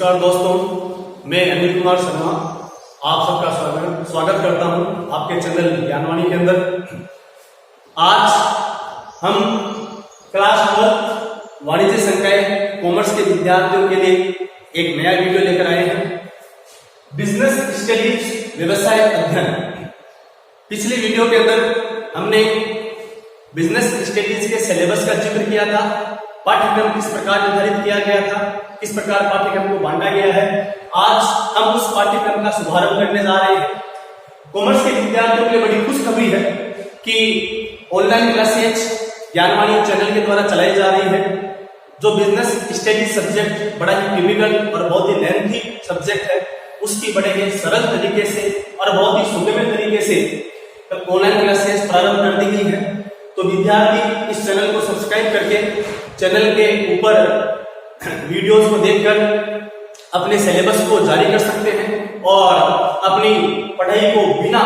नमस्कार दोस्तों, मैं अनिल कुमार शर्मा आप सबका स्वागत करता हूं आपके चैनल ज्ञानवाणी के अंदर। आज हम क्लास 12 वाणिज्य संकाय कॉमर्स के विद्यार्थियों के लिए एक नया वीडियो लेकर आए हैं, बिजनेस स्टडीज व्यवसाय अध्ययन। पिछले वीडियो के अंदर हमने बिजनेस स्टडीज के सिलेबस का जिक्र किया था, पाठ्यक्रम किस प्रकार निर्धारित किया गया था, किस प्रकार पाठ्यक्रम को बांटा गया है। आज हम उस पाठ्यक्रम का शुभारंभ करने जा रहे हैं। कॉमर्स के विद्यार्थियों के लिए बड़ी खुशखबरी है कि ऑनलाइन क्लासेज ज्ञानवाणी चैनल के द्वारा चलाई जा रही है। जो बिजनेस स्टडीज सब्जेक्ट बड़ा ही टिपिकल और बहुत ही लेंथी सब्जेक्ट है, उसकी बड़े ही सरल तरीके से और बहुत ही सुगम तरीके से ऑनलाइन क्लासेज प्रारंभ कर दी गई है। तो विद्यार्थी इस चैनल को सब्सक्राइब करके चैनल के ऊपर वीडियोस को देखकर अपने सिलेबस को जारी कर सकते हैं और अपनी पढ़ाई को बिना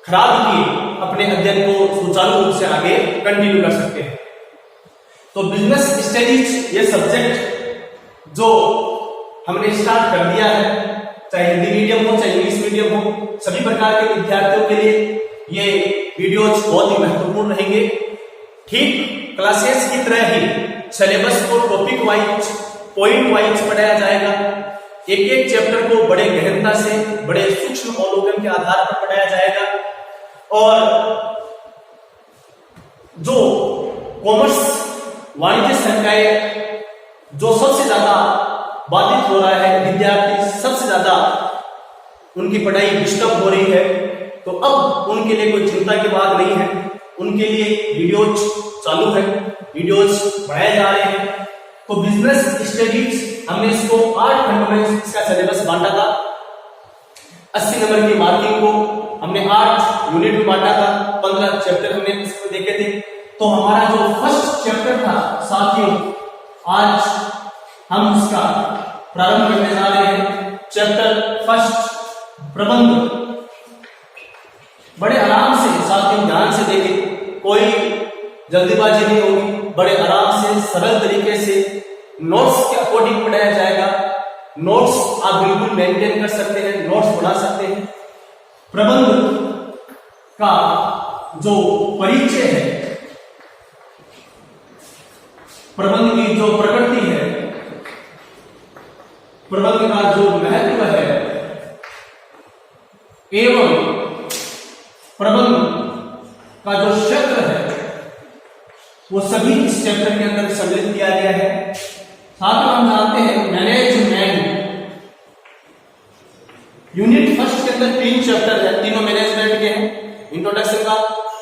खराब किए अपने अध्ययन को सुचारू रूप से आगे कंटिन्यू कर सकते हैं। तो बिजनेस स्टडीज ये सब्जेक्ट जो हमने स्टार्ट कर दिया है, चाहे हिंदी मीडियम हो चाहे इंग्लिश मीडियम हो, सभी प्रकार के विद्यार्थियों के लिए ये वीडियोज बहुत ही महत्वपूर्ण रहेंगे। ठीक क्लासेस की तरह ही सिलेबस को टॉपिक वाइज पॉइंट वाइज पढ़ाया जाएगा। एक एक चैप्टर को बड़े गहनता से बड़े सूक्ष्म अवलोकन के आधार पर पढ़ाया जाएगा। और जो कॉमर्स वाणिज्य संकाय जो सबसे ज्यादा बाधित हो रहा है, विद्यार्थी सबसे ज्यादा उनकी पढ़ाई डिस्टर्ब हो रही है, तो अब उनके लिए कोई चिंता की बात नहीं है। उनके लिए वीडियोज चालू है, वीडियोज बढ़ाए जा रहे हैं। तो बिजनेस स्टडीज हमने इसको 8 खंडों में इसका सिलेबस बांटा था। 80 नंबर की मार्किंग को हमने 8 यूनिट में बांटा था। 15 चैप्टर हमने इसको देखे थे। तो हमारा जो फर्स्ट चैप्टर था साथियों, आज हम इसका प्रारंभ करने जा रहे हैं। चैप्टर फर्स्ट, प्रबंध। बड़े आराम से साथियों ध्यान से देखें, कोई जल्दीबाजी नहीं होगी। बड़े आराम से सरल तरीके से नोट्स के अकॉर्डिंग पढ़ाया जाएगा। नोट्स आप बिल्कुल मेंटेन कर सकते हैं, नोट्स बना सकते हैं। प्रबंध का जो परिचय है, प्रबंध की जो प्रकृति है, प्रबंध का जो महत्व है एवं प्रबंध का जो क्षेत्र है, वो सभी इस चैप्टर के अंदर सम्मिलित किया गया है। साथ में हम जानते हैं मैनेजमेंट। यूनिट फर्स्ट के अंदर 3 चैप्टर है, तीनों मैनेजमेंट के हैं। इंट्रोडक्शन का,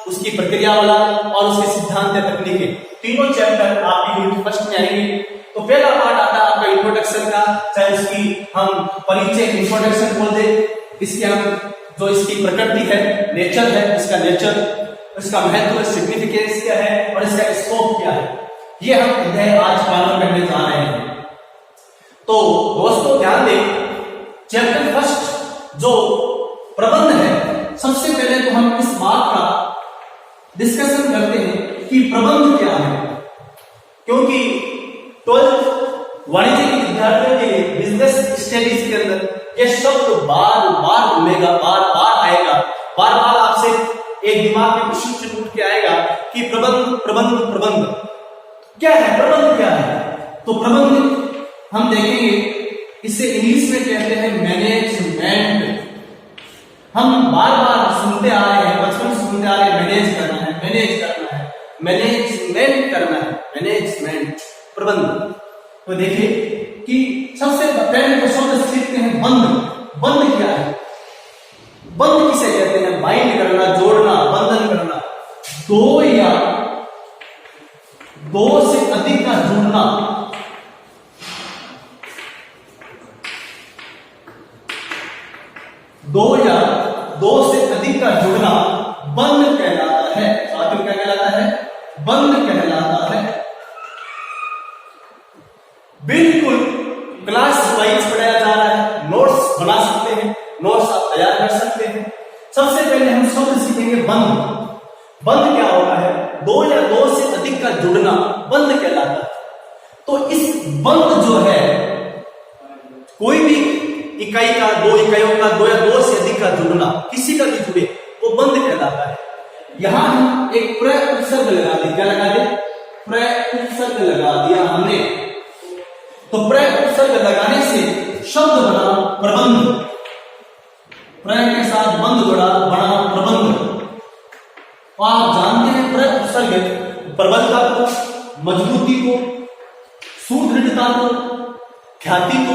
उसकी प्रक्रिया वाला और उसके सिद्धांत या तकनीकें, तीनों चैप्टर आपके यूनिट फर्स्ट में आएंगे। तो पहला पार्ट आता है आपका इंट्रोडक्शन का, चाहे उसकी हम परिचय इंट्रोडक्शन बोल दे, इसके हम जो इसकी प्रकृति है, नेचर है, इसका नेचर, इसका महत्व, सिग्निफिकेंस क्या है और इसका स्कोप क्या है, ये हम अध्याय आज प्रारंभ करने जा रहे हैं। तो दोस्तों ध्यान दें, चैप्टर फर्स्ट जो प्रबंध है, सबसे पहले तो हम इस बात का डिस्कशन करते हैं कि प्रबंध क्या है। क्योंकि 12th वाणिज्य के विद्यार्थियों के लिए बिजनेस स्टडीज के अंदर ये शब्द बार बार घूमेगा, बार बार आएगा, बार बार आपसे एक दिमाग में प्रश्न उठ के आएगा कि प्रबंध प्रबंध प्रबंध क्या है, प्रबंध क्या है। तो प्रबंध हम देखेंगे, इसे इंग्लिश में कहते हैं मैनेजमेंट। हम बार बार सुनते आ रहे हैं, बचपन से सुनते आ रहे हैं, मैनेज करना है, मैनेज करना है, मैनेजमेंट करना है, मैनेजमेंट, प्रबंध। तो देखिए कि सबसे पहले तो शब्द सीखते हैं बंद। बंद क्या है? बंद किसे कहते हैं? बाइंड करना, जोड़ना, बंधन करना, दो या दो से अधिक का जुड़ना, दो या दो से अधिक का जुड़ना बंद कहलाता है। साथियों क्या कहलाता है? बंद कहलाता है। बिल्कुल क्लास वाइज पढ़ाया जा रहा है, नोट्स बना सकते हैं, नोट्स आप तैयार कर सकते हैं। सबसे पहले हम शब्द सीखेंगे बंद। बंद क्या होता है? दो या दो से अधिक का जुड़ना बंद कहलाता है। तो इस बंद जो है कोई भी इकाई का, दो इकाइयों का, दो या दो से अधिक का जुड़ना, किसी का भी जुड़े वो बंध कहलाता है। यहां हम एक प्र उपसर्ग लगा दे, क्या लगा दे? प्र उपसर्ग लगा दिया हमने। तो प्र उपसर्ग लगाने से शब्द बना प्रबंध, प्र के साथ बंध जुड़ा बना प्रबंध। तो आप जानते हैं प्र उपसर्ग प्रबलता को, मजबूती को, सुदृढ़ता को, ख्याति को,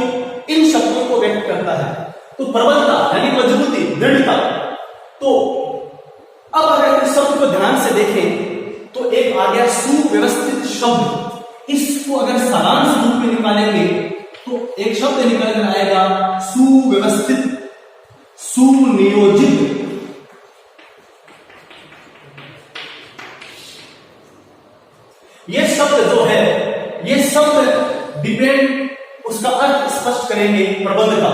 इन शब्दों को व्यक्त करता है। तो प्रबलता यानी मजबूती, दृढ़ता। तो अब अगर इस शब्द को ध्यान से देखें तो एक आ गया सुव्यवस्थित शब्द। इसको अगर सारांश रूप में निकालेंगे तो एक शब्द निकल कर आएगा सुव्यवस्थित, सुनियोजित। ये शब्द जो है, ये शब्द डिपेंड, उसका अर्थ स्पष्ट करेंगे प्रबंध का,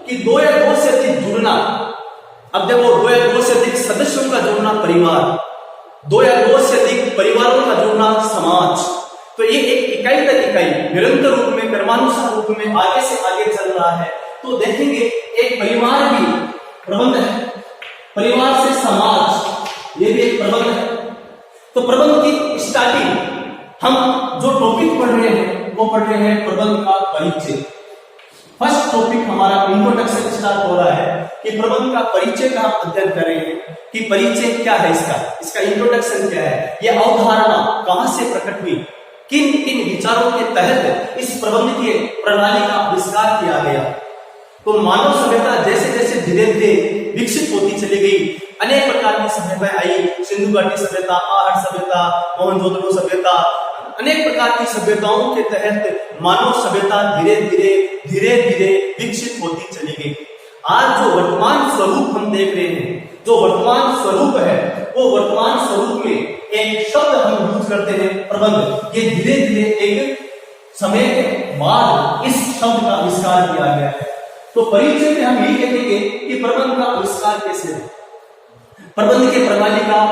कि दो या दो से अधिक जुड़ना। अब देखो, दो या दो से अधिक सदस्यों का जुड़ना परिवार, दो या दो से अधिक परिवारों का जुड़ना समाज। तो ये एक इकाई तक इकाई निरंतर रूप में, क्रमानुसार रूप में आगे से आगे चल रहा है। तो देखेंगे एक परिवार भी प्रबंध है, परिवार से समाज, ये भी एक प्रबंध है। तो प्रबंध की स्टार्टिंग हम जो टॉपिक पढ़ रहे हैं वो पढ़ रहे हैं प्रबंध का परिचय। फर्स्ट टॉपिक हमारा इंट्रोडक्शन स्टार्ट हो रहा है कि प्रबंध का परिचय का हम अध्ययन कर रहे हैं कि परिचय क्या है, इसका इंट्रोडक्शन क्या है, यह अवधारणा कहां से प्रकट हुई, किन किन विचारों के तहत इस प्रबंध की प्रणाली का आविष्कार किया गया। तो मानव सभ्यता जैसे जैसे धीरे धीरे विकसित होती चली गई, अनेक प्रकार की सभ्यताएं आई, सिंधु घाटी सभ्यता, आहट सभ्यता, मोहनजोदड़ो सभ्यता, अनेक प्रकार की सभ्यताओं के तहत मानव सभ्यता धीरे धीरे विकसित होती चली गई। आज जो वर्तमान स्वरूप हम देख रहे हैं, जो वर्तमान स्वरूप है, वो वर्तमान स्वरूप में एक शब्द हम यूज करते हैं प्रबंध। ये धीरे धीरे एक समय के बाद इस शब्द का आविष्कार किया गया है। तो परिचय में हम यही कहेंगे कि प्रबंध का आविष्कार कैसे है, प्रबंध के प्रणाली का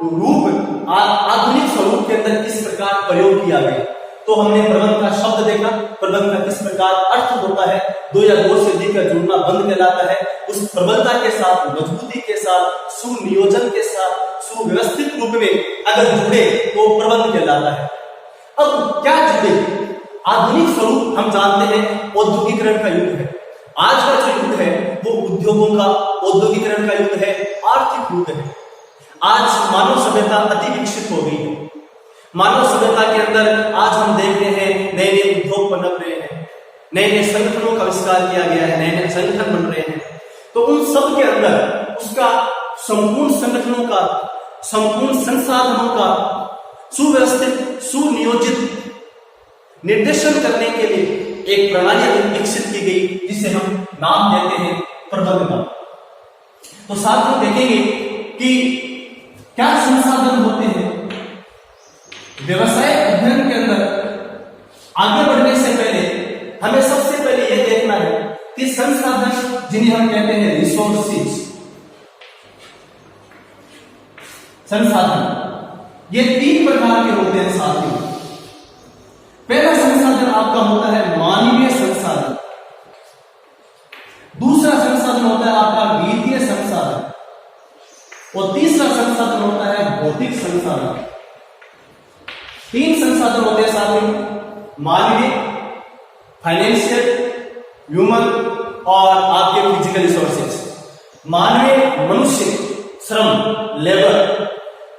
रूप आधुनिक स्वरूप के अंदर किस प्रकार प्रयोग किया गया। तो हमने प्रबंध का शब्द देखा, प्रबंध का किस प्रकार अर्थ होता है, दो या दो से अधिक का जुड़ना बंध कहलाता है। उस प्रबलता के साथ, मजबूती के साथ, सुनियोजन के साथ, सुव्यवस्थित रूप में अगर जुड़े तो प्रबंध कहलाता है। अब क्या जुड़े? आधुनिक स्वरूप हम जानते हैं औद्योगिकरण का युग है। आज का जो युग है वो उद्योगों का, औद्योगिकरण का युग है, आर्थिक युग है। आज मानव सभ्यता अति विकसित हो गई है। मानव सभ्यता के अंदर आज हम देख रहे हैं नए नए उद्योग पनप रहे हैं, नए नए संगठनों का आविष्कार किया गया है, नए नए संगठन बन रहे हैं। तो उन सब के अंदर उसका संपूर्ण संगठनों का, संपूर्ण संसाधनों का सुव्यवस्थित, सुनियोजित निर्देशन करने के लिए एक प्रणाली विकसित की गई जिसे हम नाम देते हैं प्रबंध का। तो साथ में देखेंगे कि क्या संसाधन होते हैं। व्यवसाय अध्ययन के अंदर आगे बढ़ने से पहले हमें सबसे पहले यह देखना है कि संसाधन, जिन्हें हम कहते हैं रिसोर्सेज, संसाधन, ये तीन प्रकार के होते हैं साथियों। पहला संसाधन आपका होता है मानवीय संसाधन, दूसरा संसाधन होता है आपका वित्तीय संसाधन, और तीसरा संसाधन होता है भौतिक संसाधन। तीन संसाधन होते हैं साथियों, मानवीय, फाइनेंशियल, ह्यूमन और आपके फिजिकल रिसोर्सेज। मानवीय मनुष्य, श्रम, लेबर,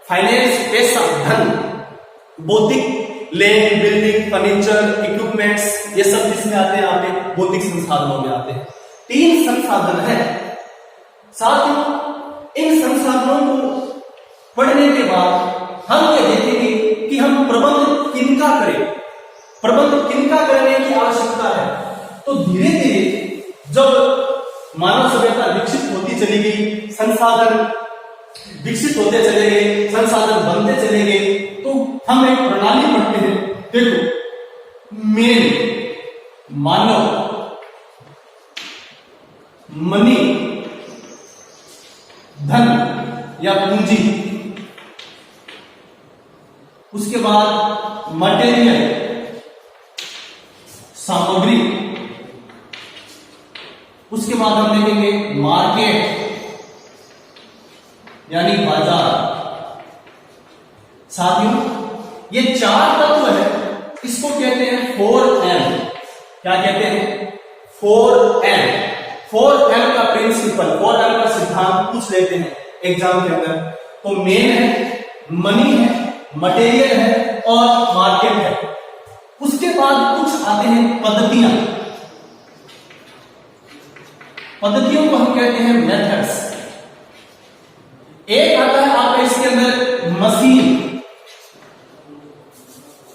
फाइनेंस पैसा, धन, बौद्धिक लैंड, बिल्डिंग, फर्नीचर, इक्विपमेंट्स, ये सब किसमें आते हैं? आपके बौद्धिक संसाधनों में आते हैं। तीन संसाधन है साथियों। इन संसाधनों को पढ़ने के बाद हम ये देखेंगे कि हम प्रबंध किनका करें, प्रबंध किनका करने की आवश्यकता है। तो धीरे धीरे जब मानव सभ्यता विकसित होती चली गई, संसाधन विकसित होते चले गए, संसाधन बनते चले गए, तो हम एक प्रणाली पढ़ते हैं। देखो, मेन मानव, मनी, धन या पूंजी, उसके बाद मटेरियल, सामग्री, उसके बाद हम देखेंगे मार्केट यानी बाजार। साथियों ये चार तत्व है, इसको कहते हैं 4M। क्या कहते हैं? 4M। 4M का प्रिंसिपल, 4M का सिद्धांत पूछ लेते हैं एग्जाम के अंदर। तो मेन है, मनी है, मटेरियल है और मार्केट है। उसके बाद कुछ आते हैं पद्धतियां। पद्धतियों को हम कहते हैं मेथड्स। एक आता है आपका इसके अंदर मशीन,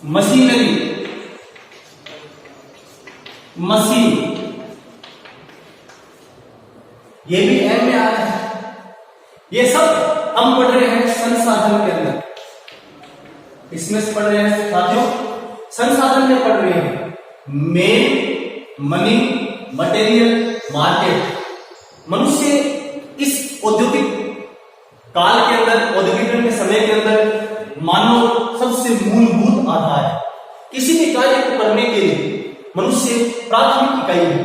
मशीनरी, मशीन, ये भी एम में आ रहा है। ये सब हम पढ़ रहे हैं संसाधन के अंदर, इसमें से पढ़ रहे हैं साथियों, संसाधन में पढ़ रहे हैं मेन, मनी, मटेरियल, मार्केट। मनुष्य इस औद्योगिक काल के अंदर, औद्योगिकरण के समय के अंदर मानव सबसे मूलभूत आधार है। किसी भी कार्य को करने के लिए मनुष्य प्राथमिक इकाई है।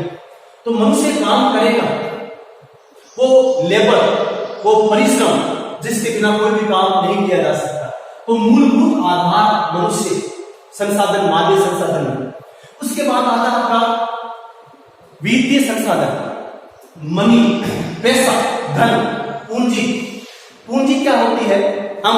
तो मनुष्य काम करेगा, वो लेबर, वो परिश्रम, जिसके बिना कोई भी काम नहीं किया जा सकता। तो मूलभूत आधार मनुष्य, संसाधन, मानवीय संसाधन। उसके बाद आता है आपका वित्तीय संसाधन, मनी, पैसा, धन, पूंजी। पूंजी क्या होती है? हम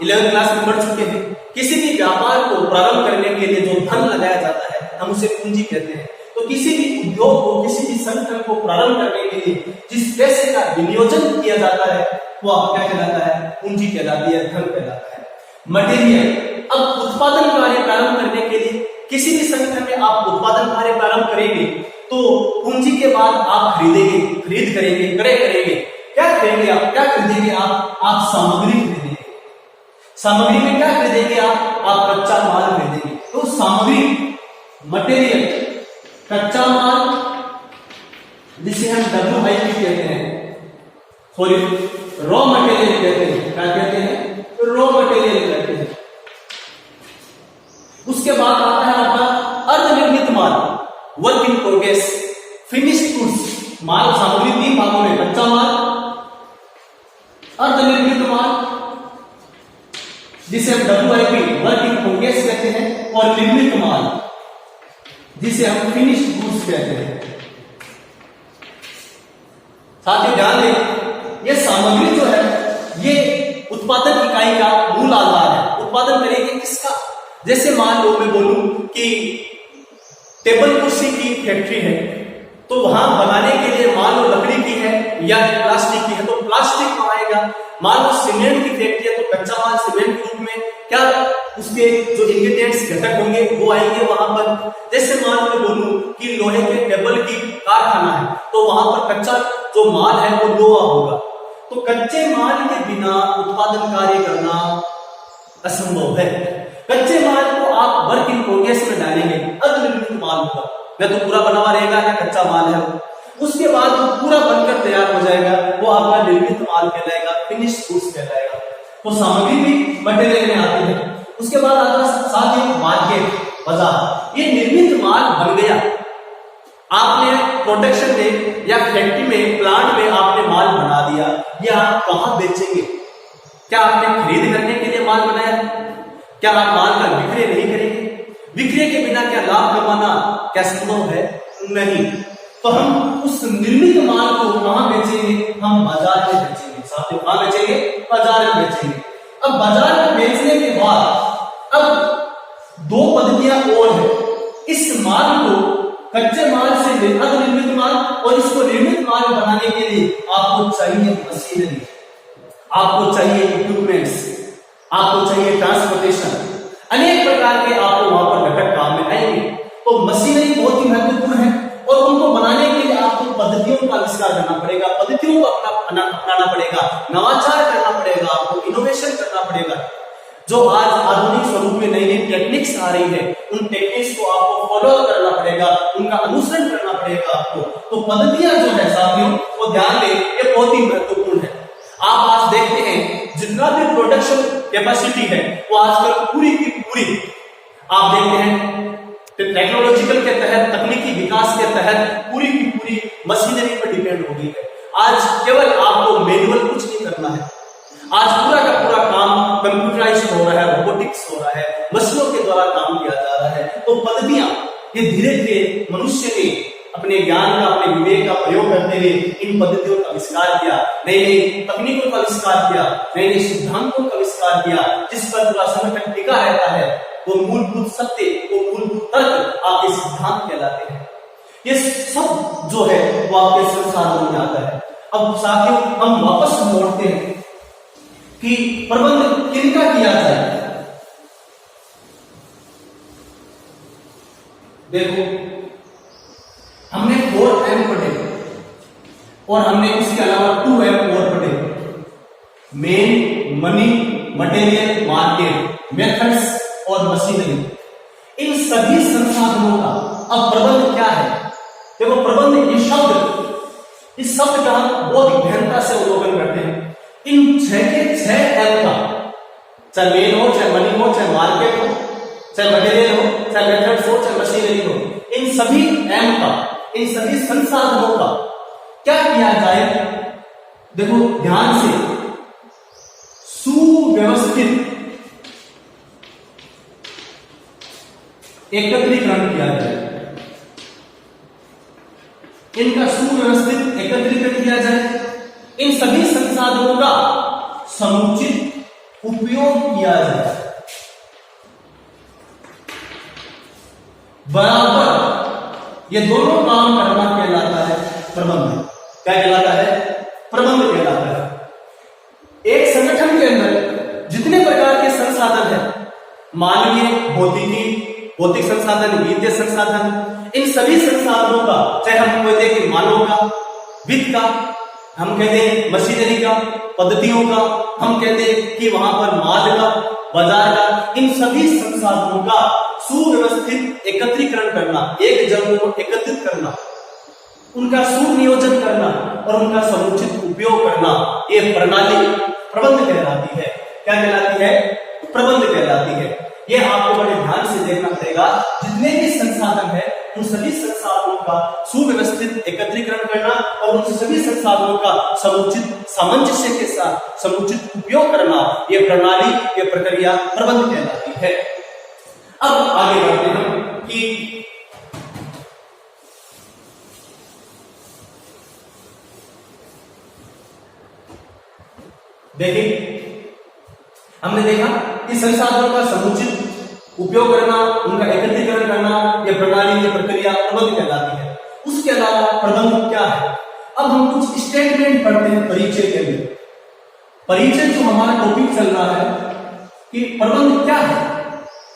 11वीं क्लास में पढ़ चुके हैं। किसी भी व्यापार को प्रारंभ करने के लिए जो धन लगाया जाता है हम उसे पूंजी कहते हैं। तो किसी भी उद्योग को, किसी भी संगठन को प्रारंभ करने के लिए जिस पैसे का विनियोजन किया जाता है वो आप क्या कहलाता है? पूंजी कहलाती है, धन कहलाता है। मटेरियल, अब उत्पादन कार्य प्रारंभ करने के लिए किसी भी संगठन में आप उत्पादन कार्य प्रारंभ करेंगे तो पूंजी के बाद आप खरीदेंगे, खरीद करेंगे, क्रय करेंगे। क्या खरीदेंगे आप? क्या खरीदेंगे आप सामग्री खरीदेंगे। सामग्री में क्या खरीदेंगे आप कच्चा माल खरीदेंगे। तो सामग्री, मटेरियल, कच्चा माल, जिसे हम WIP कहते हैं, सॉरी रॉ मटेरियल कहते हैं। क्या कहते हैं? रॉ मटेरियल कहते हैं। उसके बाद आता है आपका अर्धनिर्मित माल, work in progress, finished goods. माल सामग्री तीन भागों में, कच्चा माल, अर्धनिर्मित माल जिसे हम WIP, वर्क इन प्रोग्रेस कहते हैं, और निर्मित माल जिसे हम फिनिश्ड गुड्स कहते हैं। साथियों ध्यान दें, ये सामग्री जो है ये उत्पादन इकाई का मूल आधार है। उत्पादन करेंगे किसका? जैसे मान लो मैं बोलूं कि टेबल कुर्सी की फैक्ट्री है, तो वहां बनाने के लिए मान लो लकड़ी की है या प्लास्टिक की है, तो प्लास्टिक में आएगा। मान लो सीमेंट की फैक्ट्री है, तो कच्चा माल सीमेंट के रूप में क्या उसके जो इंग्रेडिएंट्स घटक होंगे वो आएंगे वहां पर। जैसे मान लो बोलूं कि लोहे के टेबल की कारखाना है, तो वहां पर कच्चा जो माल है वो लोहा होगा। तो कच्चे माल के बिना उत्पादन कार्य करना असंभव है। कच्चे माल को आप वर्क इन प्रोग्रेस में डालेंगे, अर्धनिर्मित माल होगा, न तो पूरा बना हुआ रहेगा ना कच्चा माल है। उसके बाद वो पूरा बनकर तैयार हो जाएगा, वो आपका निर्मित माल कहलाएगा, फिनिश्ड गुड्स कहलाएगा। तो सामग्री भी मटेरियल में आती है। उसके बाद आता है साथ ही मार्केट, बाजार। ये निर्मित माल बन गया, आपने प्रोडक्शन में या फैक्ट्री में, प्लांट में आपने माल बना दिया, ये आप कहां बेचेंगे? क्या आपने खरीद करने के लिए माल बनाया? क्या आप माल का विक्रय नहीं करेंगे? विक्रय के बिना क्या लाभ कमाना क्या संभव है? नहीं। तो हम उस निर्मित माल को कहां बेचेंगे? हम बाजार में बेचेंगे। साथियों कहां बेचेंगे? बाजार में बेचेंगे। अब बाजार में बेचने के बाद अब दो पद्धतियां और है। इस माल को कच्चे माल से अर्धनिर्मित माल, और इसको निर्मित माल बनाने के लिए आपको चाहिए मशीनरी, आपको चाहिए इक्विपमेंट्स, आपको चाहिए ट्रांसपोर्टेशन, अनेक प्रकार के आपको वहां पर घटक काम में आएंगे। तो मशीनरी बहुत ही महत्वपूर्ण है, और उनको बनाने के लिए आपको पद्धतियों का आविष्कार करना पड़ेगा, पद्धतियों को अपनाना पड़ेगा, नवाचार करना पड़ेगा, आपको इनोवेशन करना पड़ेगा। जो आज आधुनिक स्वरूप में नई नई टेक्निक्स आ रही है, उन टेक्निक्स को आपको फॉलो करना पड़ेगा, उनका अनुसरण करना पड़ेगा आपको। तो पद्धतियां जो है साथियों, वो ध्यान दें, ये बहुत ही महत्वपूर्ण है। आप आज देखते हैं जितना भी प्रोडक्शन कैपेसिटी है वो आजकल पूरी की पूरी आप देखते हैं टेक्नोलॉजिकल के तहत, तकनीकी विकास के तहत पूरी की पूरी मशीनरी पर डिपेंड हो गई है। आज केवल आपको मैनुअल कुछ नहीं करना है, आज पूरा का पूरा काम कंप्यूटराइज्ड हो रहा है, रोबोटिक्स हो रहा है, मशीनों के द्वारा काम किया जा रहा है। तो पद्धतियां ये धीरे धीरे मनुष्य ने अपने ज्ञान का, अपने विवेक का प्रयोग करते हुए इन पद्धतियों का आविष्कार किया, नई नई तकनीकों का आविष्कार किया, नए नए सिद्धांतों का आविष्कार किया, जिस पर पूरा संगठन टिका रहता है। वो मूलभूत सत्य, वो मूलभूत तर्क आपके सिद्धांत कहलाते हैं। ये सब जो है वो आपके संसाधनों में आता है। अब साथियों, हम वापस मोड़ते हैं कि प्रबंध किनका किया जाए। देखो, हमने 4M पढ़े और हमने इसके अलावा 2M और पढ़े, main, money, material, market, methods और मशीनरी। इन सभी संसाधनों का अब प्रबंध क्या है। देखो, प्रबंध ये शब्द, इस शब्द का हम बहुत गहनता से अवलोकन करते हैं। इन 6 के 6M का, चाहे मेन हो, चाहे मनी हो, चाहे मार्केट हो, चाहे मटेरियल हो, चाहे मेथड्स हो, चाहे मशीनरी हो, इन सभी M का, इन सभी संसाधनों का क्या किया जाए। देखो ध्यान से, सुव्यवस्थित एकत्रीकरण किया जाए, इनका सुव्यवस्थित एकत्रीकरण किया जाए, इन सभी संसाधनों का समुचित उपयोग किया जाए, बराबर ये दोनों काम करना कहलाता है प्रबंध। क्या कहलाता है? प्रबंध कहलाता है। एक संगठन के अंदर जितने प्रकार के संसाधन हैं, मानवीय, भौतिक संसाधन, वित्तीय संसाधन, इन सभी संसाधनों का, चाहे हम कहते हैं कि मानव का, वित्त का, हम कहते हैं मशीनरी का, पद्धतियों का, हम कहते हैं कि वहां पर माल का, बाजार का, इन सभी संसाधनों का सुव्यवस्थित एकत्रीकरण करना, एक जगह को एकत्रित करना, उनका सुनियोजन करना और उनका समुचित उपयोग करना, ये प्रणाली प्रबंध कहलाती है। क्या कहलाती है? प्रबंध कहलाती है। ये आपको बड़े ध्यान से देखना पड़ेगा। जितने भी संसाधन है, उन सभी संसाधनों का सुव्यवस्थित एकत्रीकरण करना और उन सभी संसाधनों का समुचित सामंजस्य के साथ समुचित उपयोग करना, ये प्रणाली, ये प्रक्रिया प्रबंध कहलाती है। अब आगे बढ़ते हैं कि देखिए, हमने देखा कि संसाधनों का समुचित उपयोग करना, उनका एकत्रीकरण करना, यह प्रणाली, यह प्रक्रिया प्रबंध कहलाती है। उसके अलावा प्रबंध क्या है? अब हम कुछ स्टेटमेंट पढ़ते हैं परिचय के लिए। परिचय जो हमारा टॉपिक चल रहा है कि प्रबंध क्या है,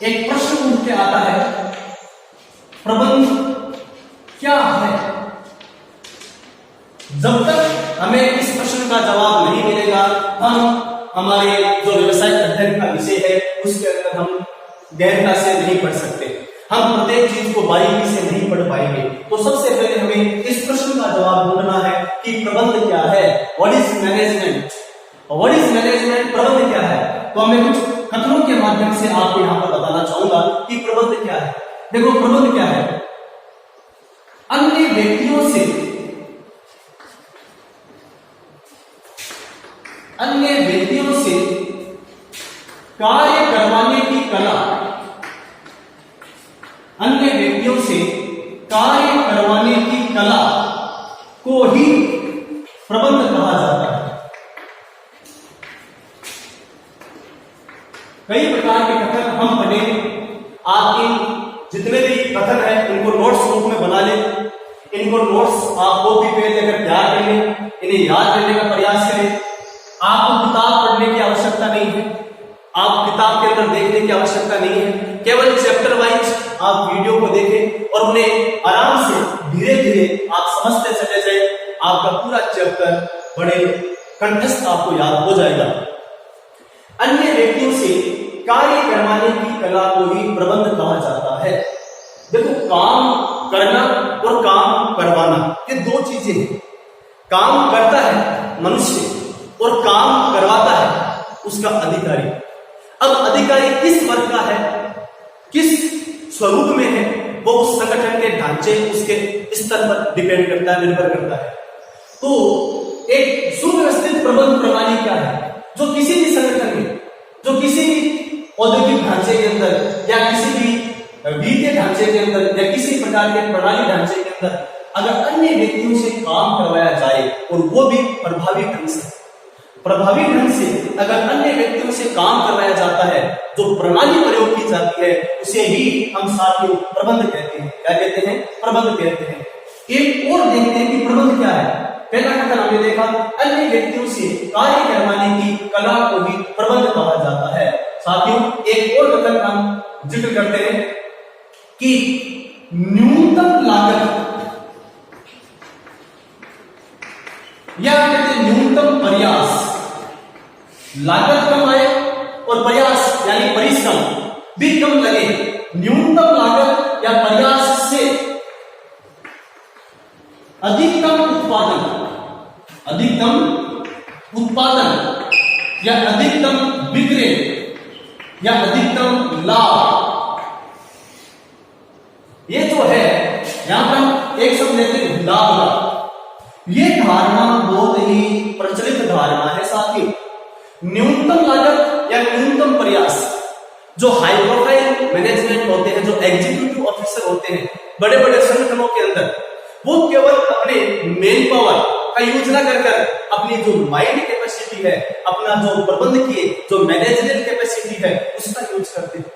एक प्रश्न उठ के आता है, प्रबंध क्या है? जब तक हमें इस प्रश्न का जवाब नहीं मिलेगा, हम हमारे जो व्यवसाय अध्ययन का विषय है उसके अंदर हम गहनता से नहीं पढ़ सकते। हम प्रत्येक चीज को बारीकी से नहीं पढ़ पाएंगे। तो सबसे पहले हमें इस प्रश्न का जवाब ढूंढना है कि प्रबंध क्या है। What is management? What is management? प्रबंध क्या है? तो मैं कुछ कथनों के माध्यम से आपको यहां पर बताना चाहूंगा कि प्रबंध क्या है। देखो, प्रबंध क्या है? अन्य व्यक्तियों से कार्य करवाने की कला, अन्य व्यक्तियों से कार्य करवाने की कला को ही प्रबंध कहा जाता है। कई प्रकार के कथन हम पढ़े, आपके जितने भी कथन है इनको नोट्स रूप में बना लें, इनको नोट्स आप कॉपी पे लेकर तैयार कर लें, इन्हें याद करने का प्रयास करें। आपको किताब पढ़ने की आवश्यकता नहीं है, आप किताब के अंदर देखने की आवश्यकता नहीं है, केवल चैप्टर वाइज आप वीडियो को देखें और उन्हें आराम से धीरे धीरे आप समझते चले जाए। आपका पूरा चैप्टर बड़े कंठस्थ आपको याद हो जाएगा। अन्य व्यक्तियों से कार्य करवाने की कला को ही प्रबंध कहा जाता है। देखो, काम करना और काम करवाना ये दो चीजें हैं। काम करता है मनुष्य और काम करवाता है उसका अधिकारी। अब अधिकारी किस वर्ग का है, किस स्वरूप में है, वो उस संगठन के ढांचे, उसके स्तर पर डिपेंड करता है, निर्भर करता है। तो एक सुव्यवस्थित प्रबंध प्रणाली क्या है, जो किसी भी संगठन में, जो किसी भी औद्योगिक ढांचे के अंदर या किसी भी वित्तीय ढांचे के अंदर या किसी प्रकार के प्रणाली ढांचे के अंदर अगर अन्य व्यक्तियों से काम करवाया जाए और वो भी प्रभावी ढंग से अगर अन्य व्यक्तियों से काम करवाया जाता है, जो प्रणाली प्रयोग की जाती है, उसे ही हम साथियों प्रबंध कहते हैं। क्या कहते हैं? प्रबंध कहते हैं। एक और देखते हैं कि प्रबंध क्या है। पहला कथन हमने देखा, अन्य व्यक्तियों से कार्य करवाने की कला को भी प्रबंध कहा जाता है। साथियों, एक और कथन हम जिक्र करते हैं कि न्यूनतम लागत या कहते हैं न्यूनतम प्रयास, लागत कम आए और प्रयास यानी परिश्रम भी कम लगे। न्यूनतम लागत या प्रयास से अधिकतम उत्पादन या अधिकतम बिक्री या अधिकतम लाभ, ये जो है यहां पर हम एक शब्द लेते हैं लाभ का। ये धारणा बहुत ही प्रचलित धारणा है साथियों। न्यूनतम लागत या न्यूनतम प्रयास, जो हाई प्रोफाइल मैनेजमेंट होते हैं, जो एग्जीक्यूटिव ऑफिसर होते हैं बड़े बड़े संगठनों के अंदर, वो केवल अपने मेन पावर का यूज ना कर अपनी जो माइंड कैपेसिटी है, अपना जो प्रबंधकीय जो मैनेजरियल कैपेसिटी है, उसका यूज करते हैं।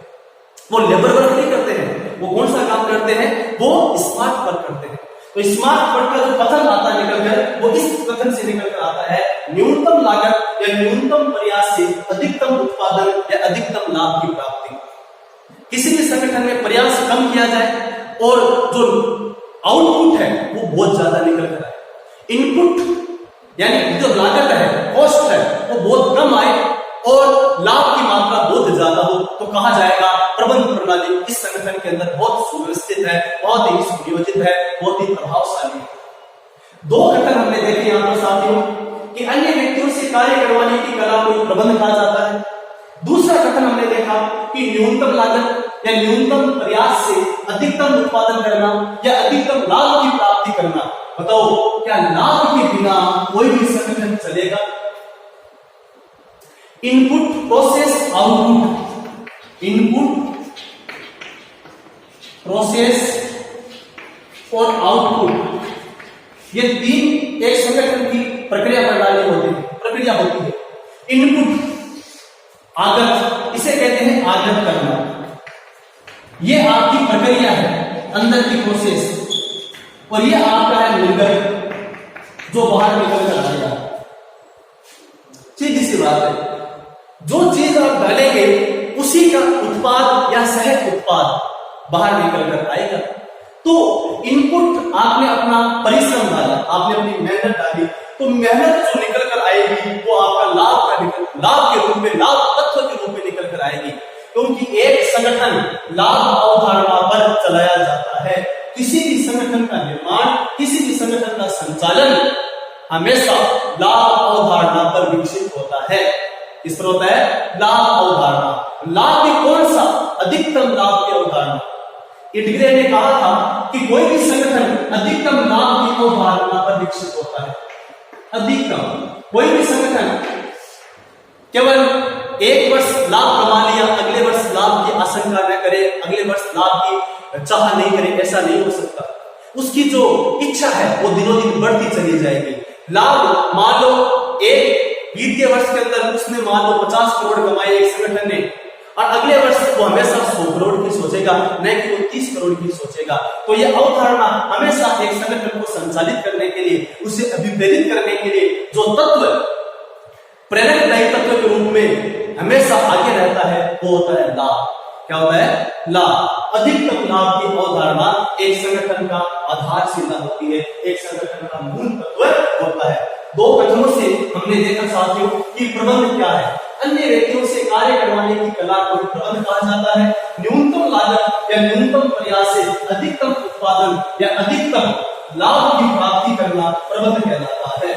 वो लेबर वर्क नहीं करते हैं। वो कौन सा काम करते हैं? वो स्मार्ट वर्क करते हैं। तो स्मार्ट वर्क का जो कथन आता है निकलकर, वो इस कथन से निकलकर आता है, न्यूनतम लागत या न्यूनतम प्रयास से अधिकतम उत्पादन या अधिकतम लाभ की प्राप्ति। किसी भी संगठन में प्रयास कम किया जाए और जो आउटपुट है वो बहुत ज्यादा निकल कर आए। इनपुट यानी जो लागत है, कॉस्ट है, वो बहुत कम आए और लाभ की मात्रा बहुत ज्यादा हो, तो कहा जाएगा प्रबंध प्रणाली इस संगठन के अंदर बहुत सुव्यवस्थित है, बहुत ही सुनियोजित है, बहुत ही प्रभावशाली है। दो कथन हमने देखे यहाँ पर साथियों कि अन्य व्यक्तियों से कार्य करवाने की कला को प्रबंध कहा जाता है। दूसरा कथन हमने देखा कि न्यूनतम लागत या न्यूनतम प्रयास से अधिकतम उत्पादन करना या अधिकतम लाभ की प्राप्ति करना। बताओ, क्या लाभ के बिना कोई भी संगठन चलेगा? Input process output, input process और आउटपुट, ये तीन एक संगठन की प्रक्रिया प्रणाली प्रक्रिया होती है। इनपुट आगत, इसे कहते हैं आगत करना, ये आपकी प्रक्रिया है, अंदर की प्रोसेस, और ये आपका है निर्गत, जो बाहर निकल कर आएगा। सीधी सी बात है, जो चीज आप डालेंगे उसी का उत्पाद या सह उत्पाद बाहर निकल कर आएगा। तो इनपुट आपने अपना परिश्रम डाला, आपने अपनी मेहनत डाली, तो मेहनत जो निकल कर आएगी वो आपका लाभ के रूप में, लाभ तत्व के रूप में निकल कर आएगी। क्योंकि एक संगठन लाभ अवधारणा पर चलाया जाता है। किसी भी संगठन का निर्माण, किसी भी संगठन का संचालन हमेशा लाभ अवधारणा पर विकसित होता है। इस पर होता है लाभ अवधारणा। लाभ भी कौन सा? अधिकतम लाभ की अवधारणा। इटग्रे ने कहा था कि कोई भी संगठन अधिकतम लाभ की अवधारणा पर विकसित होता है। अधिकतम, कोई भी संगठन केवल एक वर्ष लाभ कमा लिया, अगले वर्ष लाभ की आशंका न करे, अगले वर्ष लाभ की चाह नहीं करे, ऐसा नहीं हो सकता। उसकी जो इच्छा है वो दिनों दिन बढ़ती चली जाएगी। लाभ मान लो एक वित्तीय वर्ष के अंदर उसने मान लो 50 करोड़ कमाए एक संगठन ने, और अगले वर्ष वो हमेशा 100 करोड़ की सोचेगा, न कि वो 30 करोड़ की सोचेगा। तो ये अवधारणा हमेशा एक संगठन को संचालित करने के लिए, उसे अभिप्रेरित करने के लिए जो तत्व प्रेरकदायी तत्व के रूप में हमेशा आगे रहता है, वो होता है लाभ। क्या होता है? लाभ। अधिकतम लाभ की अवधारणा एक संगठन का आधारशिला होती है, एक संगठन का मूल तत्व होता है। दो कथनों से हमने देखा साथियों कि प्रबंध क्या है। अन्य व्यक्तियों से कार्य करवाने की कला को प्रबंध कहा जाता है। न्यूनतम लागत या न्यूनतम प्रयास से अधिकतम उत्पादन या अधिकतम लाभ की प्राप्ति करना प्रबंध कहलाता है।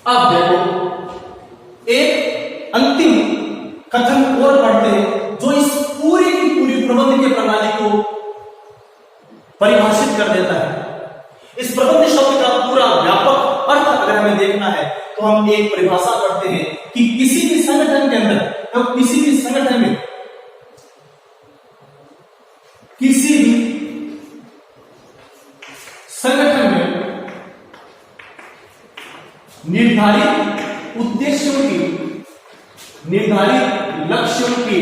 अब देखो, एक अंतिम कथन और पढ़ते हैं जो इस पूरी की पूरी प्रबंध के परिभाषित कर देता है। इस प्रबंध शब्द का पूरा व्यापक अर्थ अगर हमें देखना है तो हम एक परिभाषा पढ़ते हैं कि किसी भी संगठन के अंदर, तो किसी भी संगठन में, किसी भी संगठन में निर्धारित उद्देश्यों की, निर्धारित लक्ष्यों की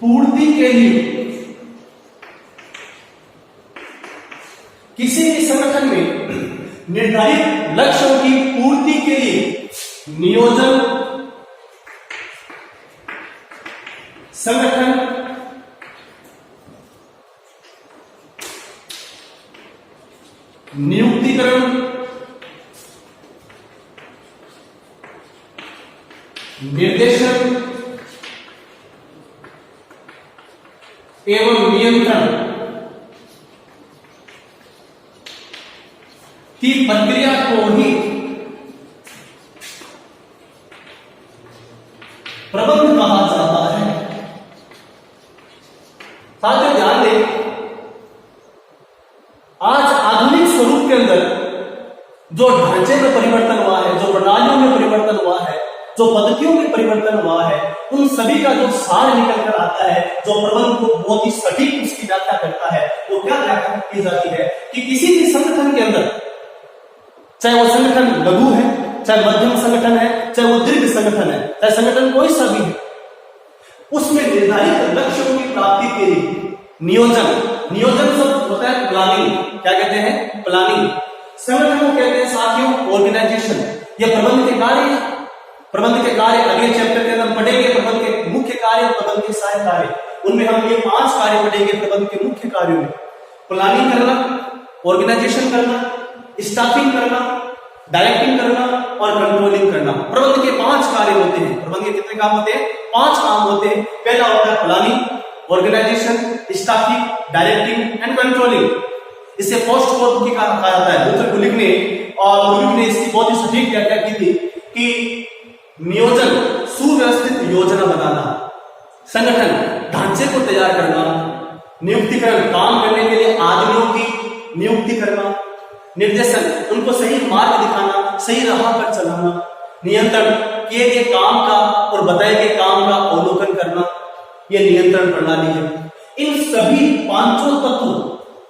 पूर्ति के लिए, किसी भी संगठन में निर्धारित लक्ष्यों की पूर्ति के लिए नियोजन, संगठन नियुक्तिकरण, निर्देशन एवं नियंत्रण की प्रक्रिया को ही प्रबंध कहा जाता है। साथियों ध्यान दें, आज आधुनिक स्वरूप के अंदर जो ढांचे में परिवर्तन हुआ है, जो प्रणालियों में परिवर्तन हुआ है, जो पद्धतियों में परिवर्तन हुआ है, उन सभी का जो सार निकल कर आता है, जो प्रबंध को बहुत ही सटीक उसकी व्याख्या करता है, वो क्या व्याख्या की जाती है कि किसी भी संगठन के अंदर, चाहे वो संगठन लघु है, चाहे मध्यम संगठन है, चाहे वो दीर्घ संगठन है, चाहे संगठन कोई सा भी है, उसमें निर्धारित लक्ष्यों की प्राप्ति के लिए नियोजन, नियोजन शब्द होता है प्लानिंग, क्या कहते हैं? प्लानिंग। संगठन को कहते हैं साथियों ऑर्गेनाइजेशन। ये प्रबंध के कार्य है। प्रबंध के कार्य अगले चैप्टर के अंदर पढ़ेंगे, प्रबंध के मुख्य कार्य, प्रबंध के सहायक कार्य, उनमें हम ये 5 कार्य पढ़ेंगे प्रबंध के मुख्य कार्यों में। प्लानिंग करना, ऑर्गेनाइजेशन करना, स्टाफिंग करना, डायरेक्टिंग करना और कंट्रोलिंग करना। प्रबंध के 5 कार्य होते हैं। प्रबंध के कितने काम होते हैं? 5 काम होते हैं। पहला होता है planning, organisation, staffing, directing and controlling. इसे पोस्ट कोड की कहा जाता है। लूथर गुलिक ने और गुलिक ने इसकी बहुत ही सटीक व्याख्या की थी कि नियोजन, सुव्यवस्थित योजना बनाना, संगठन ढांचे को तैयार करना, नियुक्तिकरण, काम करने के लिए आदमियों की नियुक्ति करना, निर्देशन, उनको सही मार्ग दिखाना, सही राह पर चलाना, नियंत्रण, किए गए काम का और बताए गए काम का अवलोकन करना, यह नियंत्रण प्रणाली है। इन सभी 5 तत्वों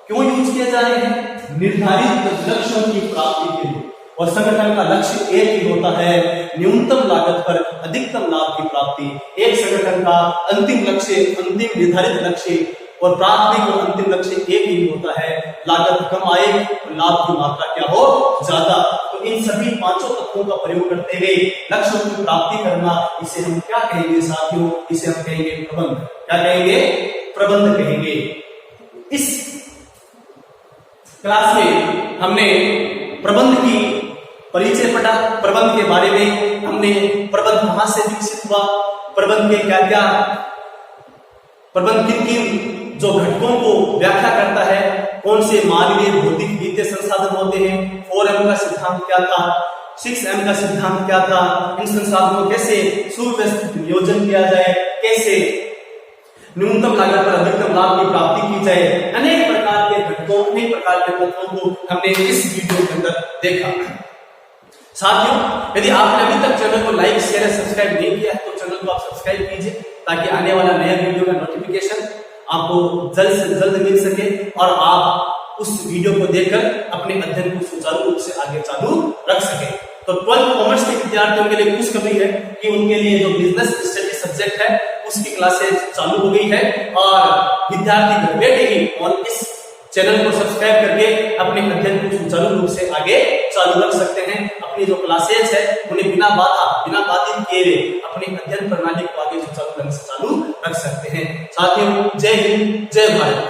क्यों यूज किए जा रहे हैं? निर्धारित लक्ष्यों की प्राप्ति के लिए। और संगठन का लक्ष्य एक ही होता है, न्यूनतम लागत पर अधिकतम लाभ की प्राप्ति। एक संगठन का अंतिम लक्ष्य, अंतिम निर्धारित लक्ष्य और प्राथमिक और अंतिम लक्ष्य एक ही होता है, लागत कम आए और लाभ की मात्रा क्या हो? ज्यादा। तो इन सभी 5 तत्वों का प्रयोग करते हुए लक्ष्यों की प्राप्ति करना, इसे हम क्या कहेंगे साथियों? इसे हम कहेंगे प्रबंध। क्या कहेंगे? प्रबंध कहेंगे। इस क्लास में हमने प्रबंध की परिचय पढ़ा, प्रबंध के बारे में हमने प्रबंध कहां से विकसित हुआ, प्रबंध के क्या क्या, प्रबंध किन किन जो घटकों को व्याख्या करता है, कौन से मानवीय भौतिक वित्तीय संसाधन होते हैं, 4M का सिद्धांत क्या था, 6M का सिद्धांत क्या था, इन संसाधनों कैसे सुव्यवस्थित नियोजन किया जाए, कैसे न्यूनतम लागत पर अधिकतम लाभ की प्राप्ति की जाए, अनेक प्रकार के घटकों, अनेक प्रकार के तत्वों को हमने इस वीडियो के अंदर देखा। साथियों, यदि आपने अभी तक चैनल को लाइक, शेयर और सब्सक्राइब नहीं किया है तो चैनल को आप सब्सक्राइब कीजिए, ताकि आने वाला नया वीडियो का नोटिफिकेशन आपको जल्द से जल्द मिल सके और आप उस वीडियो को देखकर अपने अध्ययन को सुचारू रूप से आगे चालू रख सके। तो 12th कॉमर्स के विद्यार्थियों के लिए खुशखबरी है कि उनके लिए जो बिजनेस स्टडी सब्जेक्ट है उसकी क्लासेस चालू हो गई है और विद्यार्थी घर बैठे ही और इस चैनल को सब्सक्राइब करके अपने अध्ययन को सुचारू रूप से आगे चालू रख सकते हैं। अपनी जो क्लासेस है उन्हें बिना बाधित किए हुए अपने अध्ययन प्रणाली को आगे सुचारू ढंग से चालू रख सकते हैं। साथियों, जय हिंद, जय भारत।